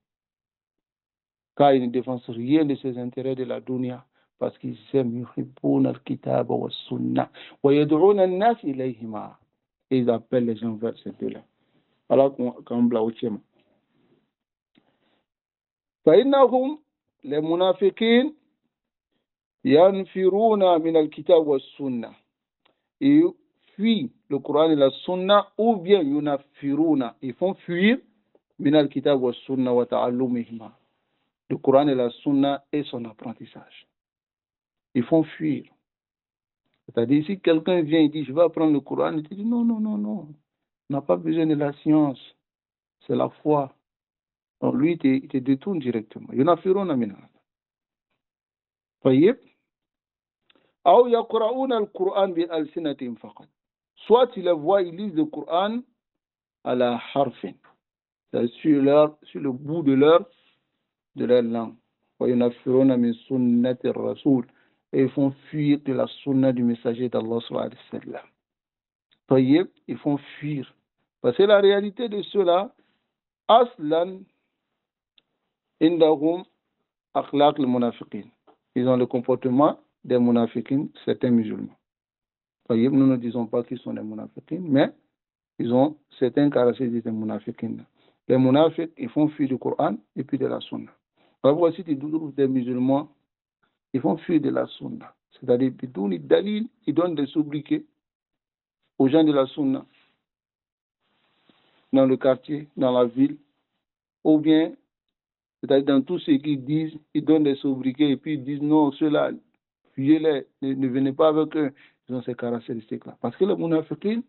Car ils ne défendent rien de ces intérêts de la dunya, parce qu'ils aiment yuhibbuna al-kitab wa sunna wa yad'una an-nas ilayhima. Et ils appellent les gens vers ces deux-là. Alors qu'on bla ouchema. فإنهم les munafiqin yanfiruna min al-kitab wa sunna. Ils fuient le Coran et la sunna, ou bien yunafiruna, ils font fuir min al-kitab wa sunna wa ta'allumihima. Le Coran et la sunna et son apprentissage. Ils font fuir. C'est-à-dire, si quelqu'un vient et dit, je vais apprendre le Coran, il te dit, non, non, non, non. On n'a pas besoin de la science. C'est la foi. Donc lui, il te détourne directement. Yunafiruna min hada. طيب. أو يقرؤون القرآن بألسنتهم فقط. Soit tu les vois, ils lisent le Coran à la harfin. C'est sur le bout de leur langue. وينفرون من سنة الرسول. Et ils font fuir de la sunna du messager d'Allah sallallahu alayhi wa sallam. طيب, ils font fuir. Parce que la réalité de ceux-là, aslan indahum akhlaq al-munafiqin. Ils ont le comportement des munafiqin, certains musulmans. طيب, nous ne disons pas qu'ils sont des munafiqin, mais ils ont certains caractéristiques des munafiqin. Les munafiqs, ils font fuir du Coran et puis de la sunna. Alors voici des musulmans, ils font fuir de la sunna. C'est-à-dire, ils donnent des sobriquets aux gens de la sunna, dans le quartier, dans la ville, ou bien, c'est-à-dire dans tout ce qu'ils disent, ils donnent des sobriquets et puis ils disent non, ceux-là, fuyez-les, ne venez pas avec eux. Ils ont ces caractéristiques-là. Parce que les munafiqin,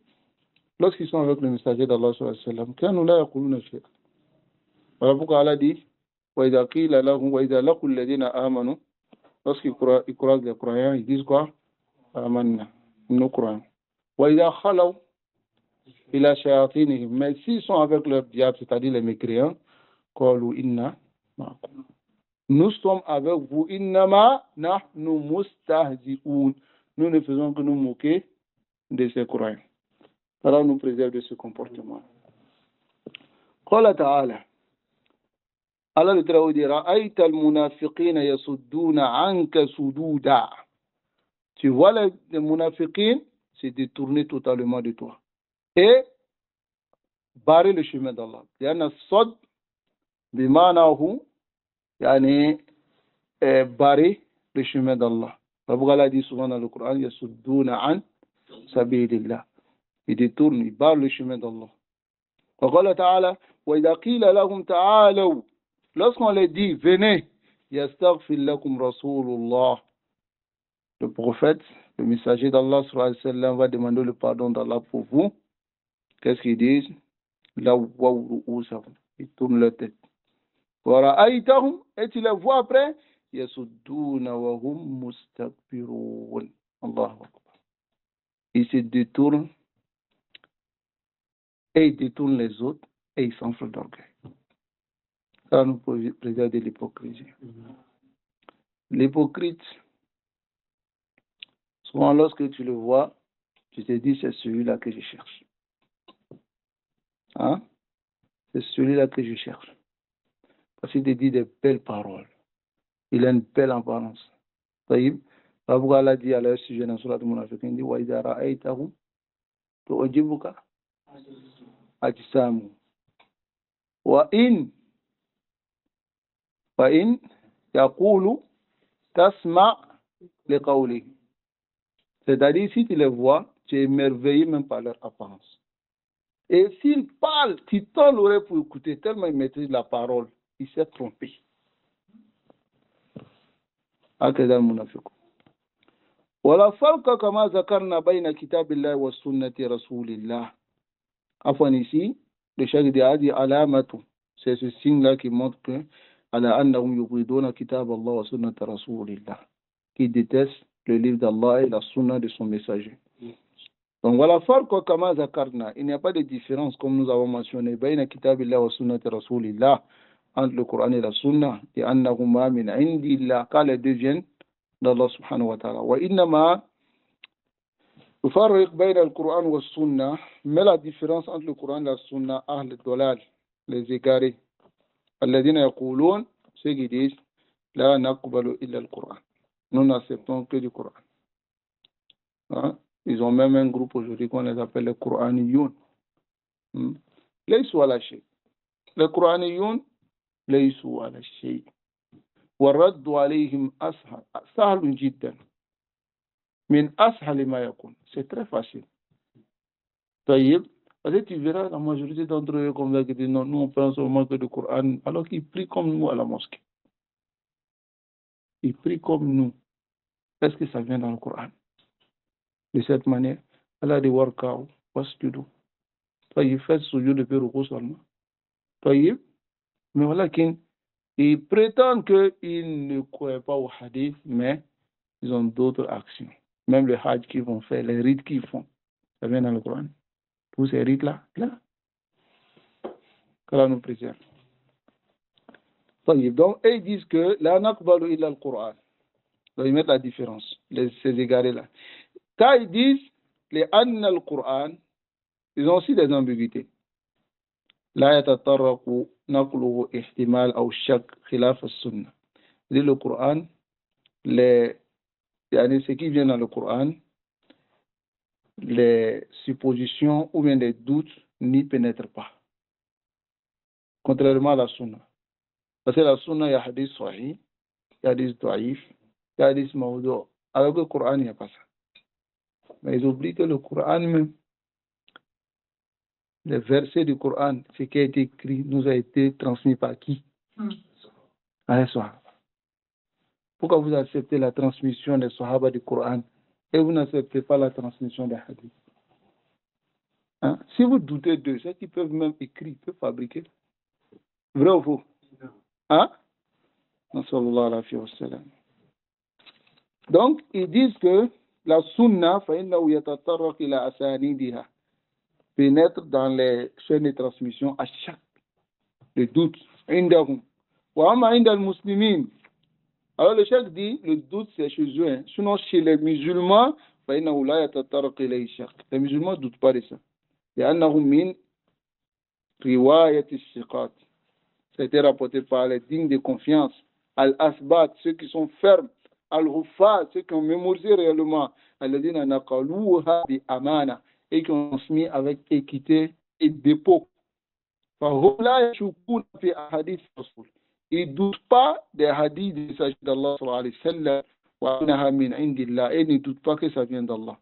lorsqu'ils sont avec le messager d'Allah sallallahu alayhi wa sallam, كانوا لا يقولون شيئا. Voilà pourquoi Allah dit, وإذا قيل لهم وإذا لقوا الذين آمنوا, lorsqu'ils croient les croyants, ils disent quoi? Amanna, nous croyons. وإذا خلوا إلى شياطينهم, mais s'ils sont avec leur diable, c'est-à-dire les mécréants, قالوا إنا معكم. Nous sommes avec vous. إنما نحن مستهزئون. Nous ne faisons que nous moquer de ces croyants. Allah nous préserve de ce comportement. قال تعالى Allah le Très-Haut dira رأيت المنافقين يصدون عنك صدودا. Tu vois les munafiqines se détourner totalement de toi et barrer le chemin d'Allah. لأن الصد بمعناه يعني barrer le chemin d'Allah. Allah dit souvent dans le Coran يصدون عن سبيل الله. Ils détournent, ils barrent le chemin d'Allah. وقال تعالى وإذا قيل لهم تعالوا. Lorsqu'on les dit venez يستغفر لكم رسول الله. Le prophète, le messager d'Allah sallallahu alayhi wa sallam, va demander le pardon d'Allah pour vous. Qu'est-ce qu'ils disent? Ils tournent leur tête. Et tu les vois après, ils se détournent et ils détournent les autres et ils s'enflent d'orgueil. Ça nous préserve de l'hypocrisie. L'hypocrite, souvent lorsque tu le vois, tu te dis c'est celui-là que je cherche. Hein? C'est celui-là que je cherche. Parce qu'il te dit des belles paroles. Il a une belle apparence. طيب ربك الله dit à leur sujet dans Surat al-Munafiqin, il dit وَإِذَا رَأَيْتَهُمْ تُعْجِبُكَ أَجْسَامُهُمْ وَإِنْ يَقُولُ تَسْمَعْ لِقَوْلِهِ. C'est-à-dire, si tu les vois, tu es émerveillé même par leur apparence. Et s'il parle, tu tends l'oreille pour écouter, tellement il maîtrise la parole, il s'est trompé. هكذا المنافق. ولا فرق كما ذكرنا بين كتاب الله وسنة رسول الله. عفوا ici, le chef dit هذه علامة, c'est ce signe-là qui montre que على أنهم يبغضون كتاب الله وسنة رسول الله, qui détestent le livre d'Allah et la sunna de son messager. Donc voilà, فرق كما ذكرنا, il n'y a pas de différence comme nous avons mentionné بين كتاب الله وسنة رسول الله, entre le Coran et la Sunna, لأنهما من عند الله, car les deux viennent d'Allah subhanahu wa ta'ala. وإنما يفرق بين القرآن والسنة, mais la différence entre le Coran et la Sunna, أهل الضلال, les égarés, الذين يقولون, ceux qui disent لا نقبل إلا القرآن, nous n'acceptons que du Coran. Hein? Ils ont même un groupe aujourd'hui qu'on les appelle les Qur'aniyoun. ليسوا على شيء. Les Qur'aniyoun ليسوا على شيء. والرد عليهم سهل جدا. من أسهل ما يكون. C'est très facile. طيب. Parce que tu verras la majorité d'entre eux comme ça qui disent non, nous on pense au manque du Coran, alors qu'ils prient comme nous à la mosquée. Ils prient comme nous. Est-ce que ça vient dans le Coran? De cette manière, Allah dit warka'u wasjudu. طيب, faites sujoud de ruku seulement. طيب. Mais voilà qu'ils prétendent qu'ils ne croient pas au hadith, mais ils ont d'autres actions. Même le hajj qu'ils vont faire, les rites qu'ils font, ça vient dans le Coran. Tous ces rites-là, là. Qu'Allah nous préserve. Donc, ils disent que la naqbalu illa al-Qur'an. Donc, ils mettent la différence, ces égarés-là. Quand ils disent les anna al-Qur'an, ils ont aussi des ambiguïtés. لا يتطرق نقله احتمال أو شك خلاف السنة. Le Coran, ce qui vient dans le Coran, les suppositions ou bien les doutes n'y pénètrent pas. Contrairement à la Sunna. Parce que la Sunna, il y a hadith sahih, il y a hadith daïf, il y a hadith mawdu'. Alors que le Coran, il n'y a pas ça. Mais ils oublient que le Coran même, les versets du Coran, ce qui a été écrit, nous a été transmis par qui? Les Sahaba. Pourquoi vous acceptez la transmission des Sahaba du Coran et vous n'acceptez pas la transmission des hadiths? Hein? Si vous doutez d'eux, c'est qu'ils peuvent même écrire, ils peuvent fabriquer. Vrai ou faux? Hein? Donc, ils disent que la sunna, فَإِنَّهُ يَتَطَرَّقُ إِلَى أَسَانِيدِهَا, pénètre dans les chaînes de transmission à chaque doute. عندهم وأما عند المسلمين. Alors le cheikh dit, le doute c'est chez eux. Hein. Sinon chez les musulmans, فإنه لا يتطرق إليه شك. Les musulmans ne doutent pas de ça. لأنهم من رواية الثقات. C'était rapporté par les dignes de confiance. Al-Asbat, ceux qui sont fermes. Al-Huffaz, ceux qui ont mémorisé réellement. Al-Ladina naqaluha bi amana, et qui ont transmis avec équité et dépôt. فهم لا يشكون في أحاديث الرسول. Ils ne doutent pas des hadiths du messager d'Allah sallallahu alayhi wa sallam وأنها من عند الله, et ne doutent pas que ça vient d'Allah.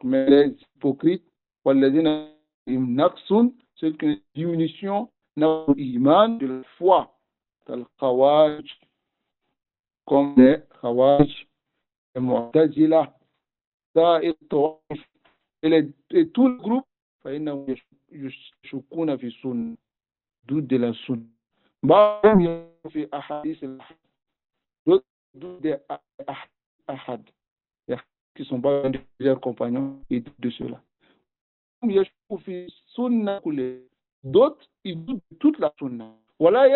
Mais les hypocrites, والذين هم نقص, ceux qui ont une diminution dans l'iman, de la foi, comme les Khawarij, les Mu'tazila, et tout le groupe, فإنهم يشكون في السنة, doute de la sunna. بعضهم في أحاديث الأحد, doute des ahad, qui sont pas leurs compagnons, et de cela. D'autres, ils doutent de toute la sunna. Voilà, et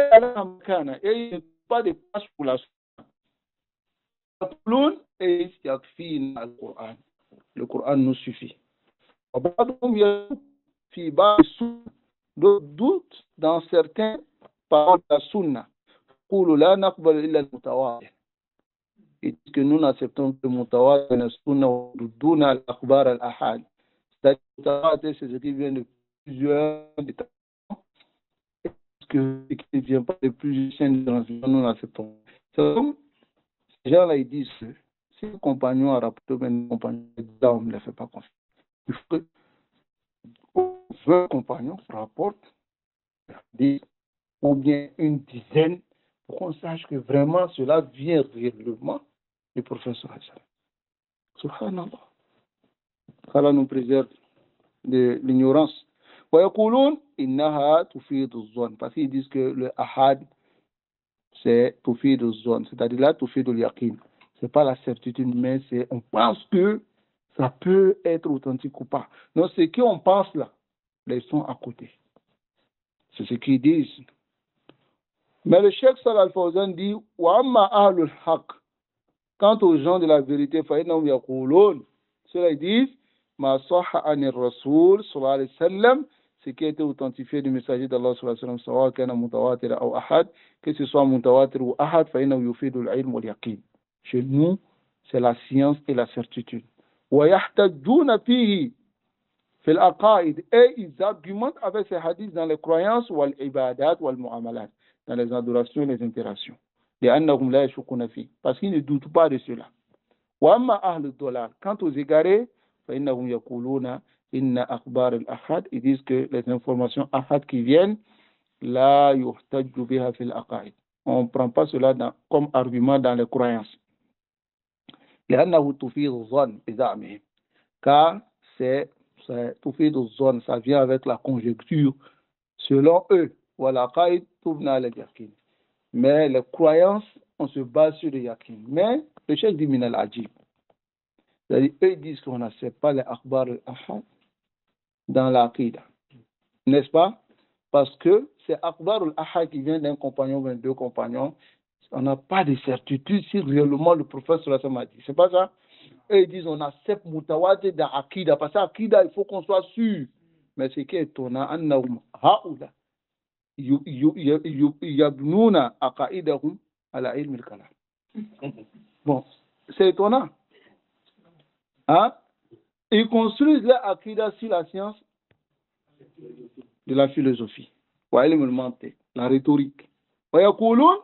il n'y a pas de place pour la sunna. Le Coran nous suffit. D'autres doutent dans certains paroles de la sunna. Et que nous n'acceptons que le mutawatir et la sunna duduna al-akhbar al-ahad. C'est-à-dire c'est ce qui vient de plusieurs détails. Ce qui ne vient pas de plusieurs chaînes de renseignement, nous n'acceptons. C'est comme ces gens-là, ils disent que si un compagnon a rapporté un compagnon, là, on ne le fait pas confiance. Il faut que 20 compagnons rapportent 10 ou bien une dizaine pour qu'on sache que vraiment cela vient réellement du professeur Hassan. Subhanallah. Allah nous préserve de l'ignorance. ويقولون إنها تفيد الظن, parce qu'ils disent que le ahad c'est تفيد الظن, c'est-à-dire là تفيد اليقين, c'est pas la certitude, mais c'est on pense que ça peut être authentique ou pas. Donc ce qu'on pense là, ils sont à côté. C'est ce qu'ils disent. Mais le Cheikh Salah Al-Fawzan dit وَأَمَّا أَهْلُ الْحَقِّ, quant aux gens de la vérité, فَإِنَّهُمْ يَقُولُونَ, ceux-là disent مَا صَحَّ عَنِ الرَّسُولِ صلى الله عليه وسلم, ce qui a été authentifié du messager d'Allah صلى الله عليه وسلم, سواء كان متواتر أو أحد, que ce soit mutawatir ou ahad, فإنه يفيد العلم واليقين. Chez nous, c'est la science et la certitude. وَيَحْتَجُّونَ فِيهِ في العقائد, et ils argumentent avec ces hadiths dans les croyances والعبادات والمعاملات, dans les adorations et les interactions. لأنهم لا يشكون فيه, parce qu'ils ne doutent pas de cela. وأما أهل الضلال, quant aux égarés, فإنهم يقولون إن أخبار الأحد, ils disent que les informations ahad qui viennent لا يحتج بها في العقائد, on ne prend pas cela comme argument dans les croyances. لأنه تفيد الظن بزعمهم, car c'est تفيد الظن, ça vient avec la conjecture selon eux. والعقائد تبنى على اليقين, mais les croyances, on se base sur le yakin. Mais le chef dit min al-ajib, c'est-à-dire eux disent qu'on n'accepte pas les akhbar al-ahad dans l'aqida, n'est-ce pas? Parce que c'est akhbar al-ahad qui vient d'un compagnon ou deux compagnons, on n'a pas de certitude si réellement le prophète sallallahu alayhi wa sallam a dit. C'est pas ça? Eux disent on accepte mutawatir dans l'aqida, parce que l'aqida il faut qu'on soit sûr. Mais ce qui est étonnant, annahum haoula yabnouna aqaidahum ala ilm al-kalam. Bon, c'est étonnant. Hein? Ils construisent leur aqida sur la science de la philosophie, wa ilm al-mantiq, la rhétorique. Wa yaqulun,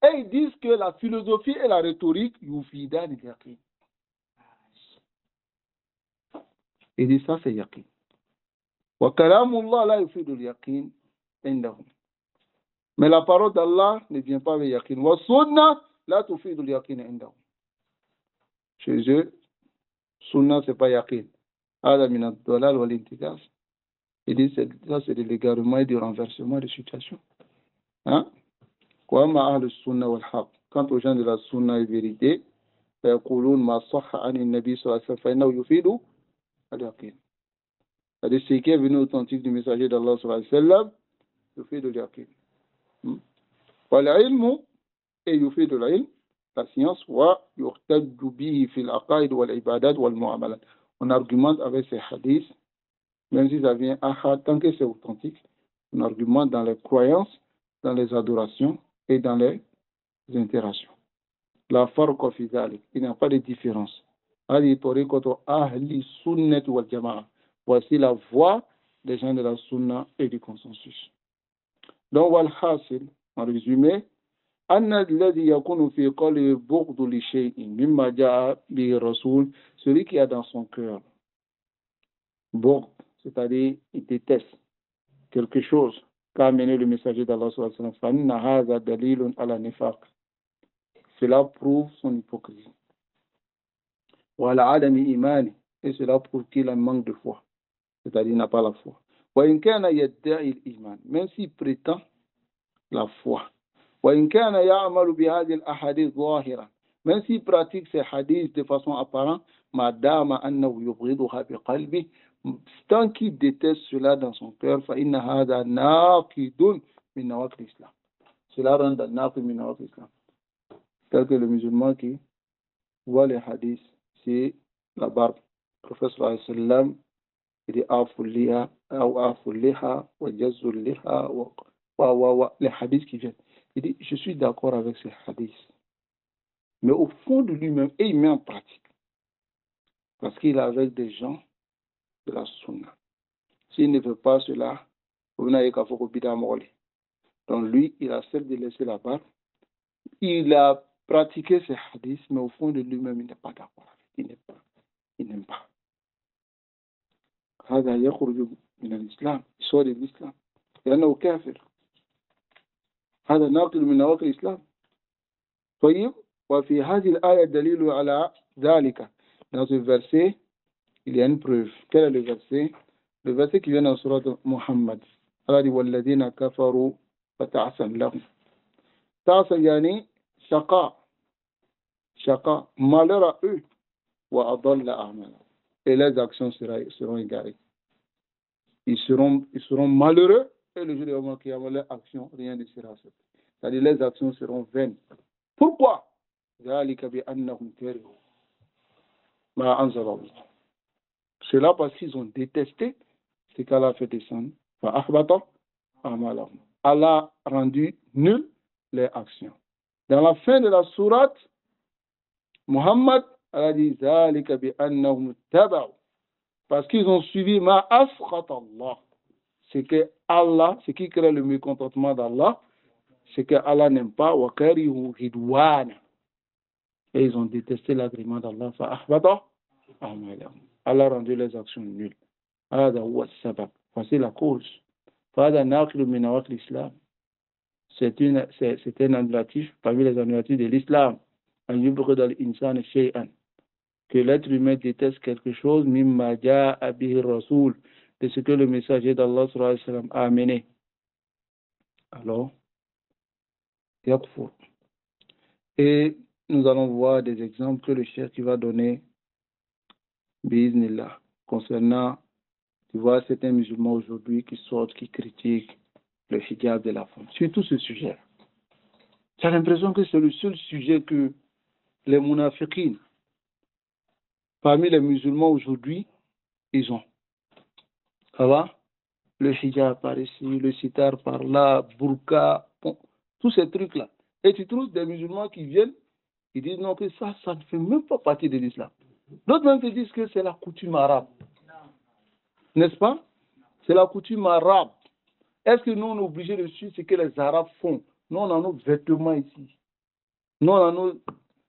et ils disent que la philosophie et la rhétorique yufidan al-yaqin. Ils disent ça c'est yaqin. Wa kalamullah la yufidu al-yaqin indahum. Mais la parole d'Allah ne vient pas avec yaqin. Wa sunnah la tufidu al-yaqin indahum. Chez eux, sunnah c'est pas yaqin. Hada min ad-dalal wal intikas. Ils disent ça c'est de l'égarement et du renversement de situation. Hein? Wa ma ahl as-sunnah wal haqq. Quant aux gens de la sunna et vérité, فيقولون ما صح عن النبي صلى الله عليه وسلم فإنه يفيد اليقين. C'est-à-dire ce qui est venu authentique du messager d'Allah sallallahu alayhi wa sallam, يفيد اليقين. والعلم يفيد العلم, la science, ويحتج به في العقائد والعبادات والمعاملات. On argumente avec ces hadiths, même si ça vient ahad, tant que c'est authentique, on argumente dans les croyances, dans les adorations et dans les interactions. La farqa fi dhalik, il n'y a pas de différence. Hadi tariqatu ahli sunnah wal jama'a. Voici la voie des gens de la sunna et du consensus. Donc, wal hasil, en résumé, أن الذي يكون في قلبه بغض لشيء مما جاء به الرسول, celui qui a dans son cœur bugd, c'est-à-dire il déteste quelque chose qu'a amené le messager d'Allah sallallahu alayhi wa sallam, فإن هذا دليل على نفاق, cela prouve son hypocrisie. وعلى عدم إيمانه, et cela prouve qu'il a un manque de foi, c'est-à-dire il n'a pas la foi. وإن كان يدعي الإيمان, même s'il prétend la foi. وإن كان يعمل بهذه الأحاديث ظاهرا, même s'il pratique ces hadiths de façon apparente, ما دام أنه يبغضها بقلبه, tant qu'il déteste cela dans son cœur, فإن هذا ناقض من نواقض الإسلام, cela rend ناقض من نواقض الإسلام. Tel que le musulman qui voit les hadiths, c'est la barbe. Le prophète sallallahu alayhi wa sallam, il dit أعفوا اللحى أو أعفوا اللحى وجزوا اللحى, les hadiths qui viennent. Il dit, je suis d'accord avec ces hadiths. Mais au fond de lui-même, et il met en pratique. Parce qu'il est avec des gens de la sunna. S'il ne fait pas cela, donc lui, il accepte de laisser la barbe. Il a pratiqué ces hadiths, mais au fond de lui-même, il n'est pas d'accord avec. Il n'aime pas. هذا يخرج من الإسلام, il sort de l'islam. لأنه كافر. هذا ناقض من نواقض الإسلام. طيب, وفي هذه الآية دليل على ذلك. Dans ce verset, il y a une preuve. Quel est le verset? Le verset qui vient dans Surat Muhammad. Allah dit وَالَّذِينَ كَفَرُوا فَتَعْسًا لَهُمْ. تعسًا يعني شقاء, malheur à eux. وَأَضَلَّ أَعْمَالًا. Et les actions seront égarées. Ils seront malheureux, et le jour de Yawm al-Qiyamah, leurs actions, rien ne sera accepté. C'est-à-dire les actions seront vaines. Pourquoi? ذلك بأنهم كرهوا ما أنزل الله. Cela parce qu'ils ont détesté ce qu'Allah fait descendre. فأحبط أعمالهم. Allah a rendu nul les actions. Dans la fin de la sourate Muhammad, Allah dit ذلك بأنهم اتبعوا, parce qu'ils ont suivi ما أسخط الله. C'est que Allah, ce qui crée le mécontentement d'Allah, c'est que Allah n'aime pas وكرهوا رضوانه. Et ils ont détesté l'agrément d'Allah. Allah a rendu les actions nulles. Voici la cause. C'est un annulatif parmi les annulatifs de l'islam. Que l'être humain déteste quelque chose, de ce que le messager d'Allah a amené. Alors, yakfur. Et nous allons voir des exemples que le chef qui va donner biiznillah concernant, tu vois, certains musulmans aujourd'hui qui sortent, qui critiquent le hijab de la femme. Surtout ce sujet. J'ai l'impression que c'est le seul sujet que les munafiqines, parmi les musulmans aujourd'hui, ils ont. Ça va? Le hijab par ici, le sitar par là, burqa, bon, tous ces trucs-là. Et tu trouves des musulmans qui viennent, ils disent non, que ça ne fait même pas partie de l'islam. D'autres même te disent que c'est la coutume arabe. N'est-ce pas? C'est la coutume arabe. Est-ce que nous, on est obligé de suivre ce que les Arabes font? Nous, on a nos vêtements ici. Nous, on a nos...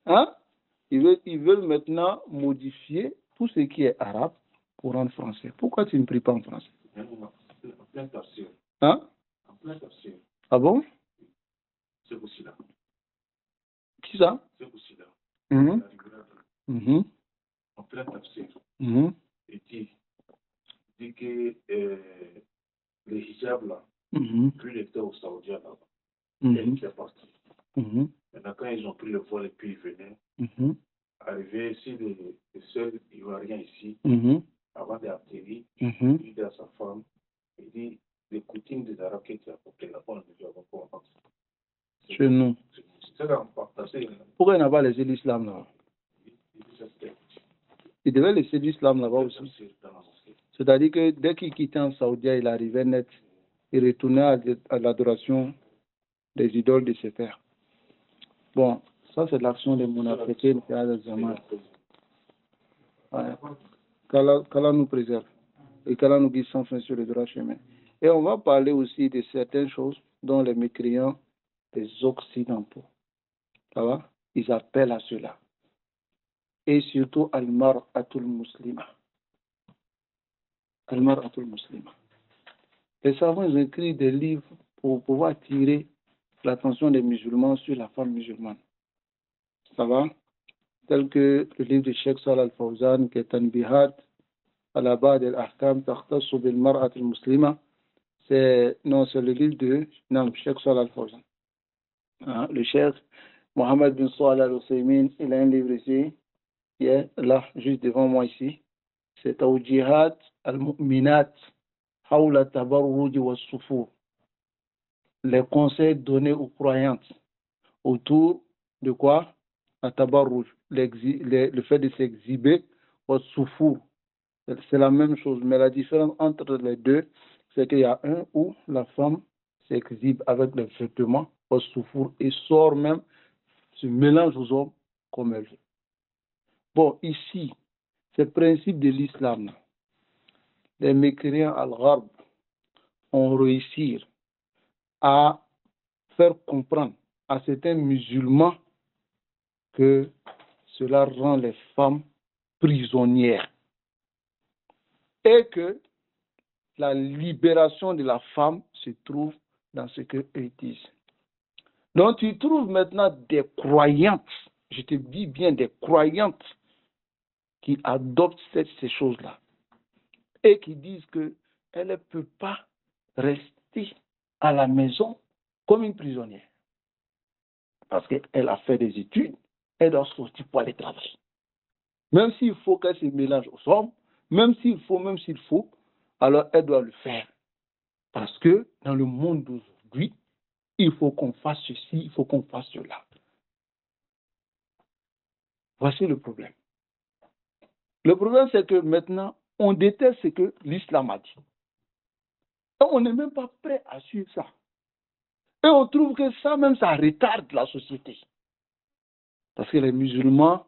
Hein? Ils veulent maintenant modifier tout ce qui est arabe pour rendre français. Pourquoi tu ne pries pas en français? En plein tafsir. Hein? En plein tafsir. Ah bon? C'est aussi là. Qui ça? C'est aussi là. En plein tafsir. Il dit que le hijab là, lui il était au Saoudien là-bas. Il était parti. Maintenant, quand ils ont pris le vol et puis ils venaient, arrivé ici, les seuls Ivoiriens ici, avant d'atterrir, il dit à sa femme, il dit, les coutumes des Arabes qui étaient apportées là-bas, on ne les a pas en France. Chez nous. C'est ça qu'on partage. Pourquoi il n'a pas laissé l'islam là? Il devait laisser l'islam là-bas aussi. C'est-à-dire que dès qu'il quittait en Saoudi, il arrivait net. Il retournait à l'adoration des idoles de ses pères. Bon, ça c'est l'action des munafiqin qui a des zaman. Qu'Allah nous préserve et qu'Allah nous guide sans fin sur le droit chemin. Et on va parler aussi de certaines choses dont les mécréants des Occidentaux, ça va? Ils appellent à cela. Et surtout al-mar'atul muslima. Al-mar'atul muslima. Les savants ils ont écrit des livres pour pouvoir attirer l'attention des musulmans sur la femme musulmane. Ça va? Tel que le livre de Cheikh Salih Al-Fawzan qui est Tanbihat على بعض الأحكام تختص بالمرأة المسلمة. C'est le livre de Cheikh Salih Al-Fawzan. Le Cheikh Mohammed bin Salih Al-Uthaymin, il a un livre ici, qui est là, juste devant moi ici. C'est Tawjihat al-Mu'minat Hawla Tabarruj wa Sufur. Les conseils donnés aux croyantes autour de quoi? At-Tabarruj, le fait de s'exhiber wa Sufur. C'est la même chose, mais la différence entre les deux, c'est qu'il y a un où la femme s'exhibe avec les vêtements au soufour et sort même, se mélange aux hommes comme elle veut. Bon, ici, c'est le principe de l'islam. Les mécréants al-Gharb ont réussi à faire comprendre à certains musulmans que cela rend les femmes prisonnières. Et que la libération de la femme se trouve dans ce qu'eux disent. Donc tu trouves maintenant des croyantes, je te dis bien des croyantes, qui adoptent ces choses-là et qui disent qu'elle ne peut pas rester à la maison comme une prisonnière. Parce qu'elle a fait des études, elle doit sortir pour aller travailler. Même s'il faut qu'elle se mélange aux hommes, même s'il faut, alors elle doit le faire. Parce que dans le monde d'aujourd'hui, il faut qu'on fasse ceci, il faut qu'on fasse cela. Voici le problème. Le problème, c'est que maintenant, on déteste ce que l'islam a dit. Et on n'est même pas prêt à suivre ça. Et on trouve que ça même, ça retarde la société. Parce que les musulmans,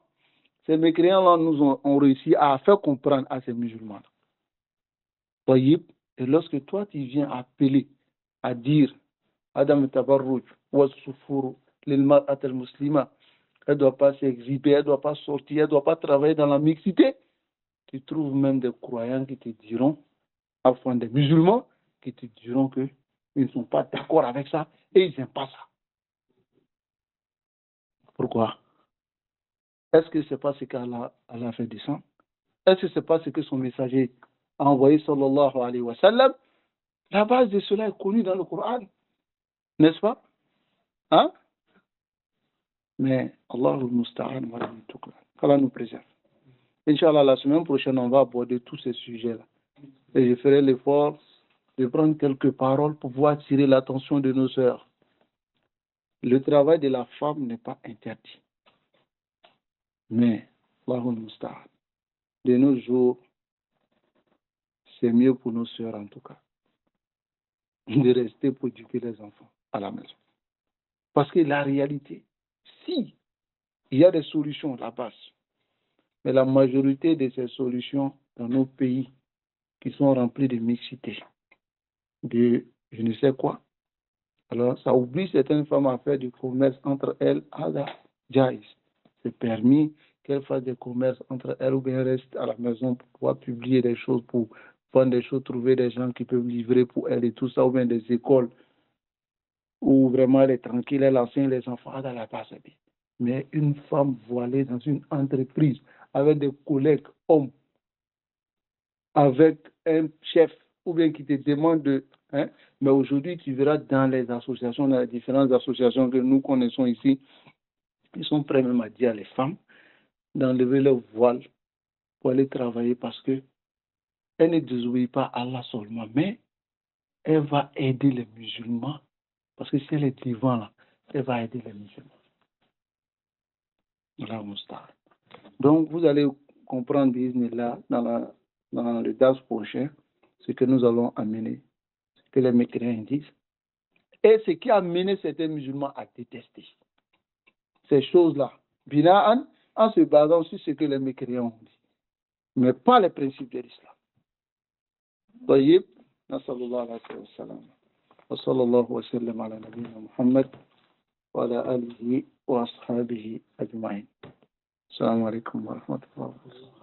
ces mécréants-là nous ont réussi à faire comprendre à ces musulmans. Voyez, et lorsque toi, tu viens appeler, à dire, Adam tabarruj, wa sufuru, l'ilmat al-muslima, elle ne doit pas s'exhiber, elle ne doit pas sortir, elle ne doit pas travailler dans la mixité. Tu trouves même des croyants qui te diront, enfin des musulmans, qui te diront qu'ils ne sont pas d'accord avec ça et ils n'aiment pas ça. Pourquoi? Est-ce que ce n'est pas ce qu'Allah a fait descendre? Est-ce que ce n'est pas ce que son messager a envoyé, sallallahu alayhi wa sallam? La base de cela est connue dans le Coran, n'est-ce pas? Hein? Mais Allah al-Musta'an, qu'Allah nous préserve. Inch'Allah, la semaine prochaine, on va aborder tous ces sujets-là. Et je ferai l'effort de prendre quelques paroles pour pouvoir attirer l'attention de nos sœurs. Le travail de la femme n'est pas interdit. Mais, de nos jours, c'est mieux pour nos sœurs en tout cas, de rester pour éduquer les enfants à la maison. Parce que la réalité, si il y a des solutions là-bas, mais la majorité de ces solutions dans nos pays qui sont remplis de mixité, de je ne sais quoi, alors ça oublie certaines femmes à faire du commerce entre elles à la jaïs. C'est permis qu'elles fassent des commerces entre elles ou bien restent à la maison pour pouvoir publier des choses, pour vendre des choses, trouver des gens qui peuvent livrer pour elles et tout ça, ou bien des écoles où vraiment elle est tranquille, elle enseigne les enfants dans la passe. Mais une femme voilée dans une entreprise avec des collègues hommes, avec un chef, ou bien qui te demande de... Hein, mais aujourd'hui, tu verras dans les associations, dans les différentes associations que nous connaissons ici, ils sont prêts même à dire à les femmes d'enlever leur voile pour aller travailler parce que elle ne désobéit pas à Allah seulement, mais elle va aider les musulmans parce que si elle est devant là, elle va aider les musulmans. Donc vous allez comprendre bismillah dans le DAS prochain, ce que nous allons amener, ce que les mécréants disent, et ce qui a amené certains musulmans à détester ces choses-là, bina'an, en se basant sur ce que les mécréants ont dit, mais pas les principes de l'islam. طيب نسأل الله العافية والسلامة وصلى الله وسلم على نبينا محمد وعلى آله وأصحابه أجمعين. السلام عليكم ورحمة الله وبركاته.